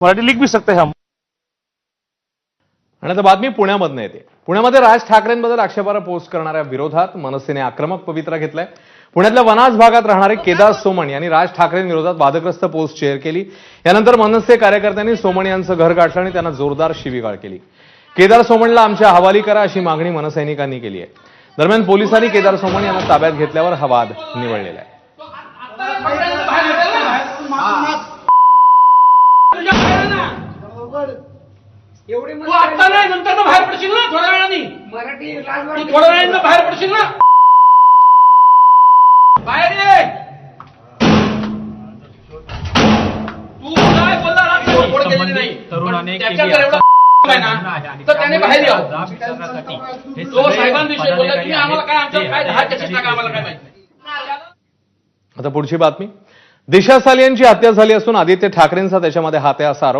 मराठी लिख भी सकते हैं हम। आणि आता बातमी पुण्यामधनं येते। पुण्यामध्ये राज ठाकरेंबद्दल आक्षेपार्ह पोस्ट करणाऱ्या विरोधात मनसेने आक्रमक पवित्रा घेतलाय। पुण्यातल्या वनाज भागात राहणारे केदार सोमण यांनी राज ठाकरेंविरोधात वादग्रस्त पोस्ट शेअर केली। यानंतर मनसे कार्यकर्त्यांनी सोमण यांचं घर गाठलं आणि त्यांना जोरदार शिवीगाळ केली। केदार सोमणला आमच्या हवाली करा अशी मागणी मनसैनिकांनी केली आहे। दरम्यान पोलिसांनी केदार सोमण यांना ताब्यात घेतल्यावर हा वाद निवळलेला आहे। तू आता नाही नंतर बाहेर पडशील ना थोड्या वेळाने मराठी तू थोड्या वेळाने बाहेर पडशील ना बाहेर ये तू काय बोलला रात्री केलेली नाही तरुणाने त्याच्याकडे एवढा आहे ना तर त्याने बाहेर यावं तो साहेबांविषयी बोलला तुम्ही आम्हाला काय आमचं काय दहा कशी टाका आम्हाला काय माहिती। आता पुढची बातमी। दिशा सालियांची हत्या झाली असून आदित्य ठाकरेंचा त्याच्यामध्ये हात आहे असा आरोप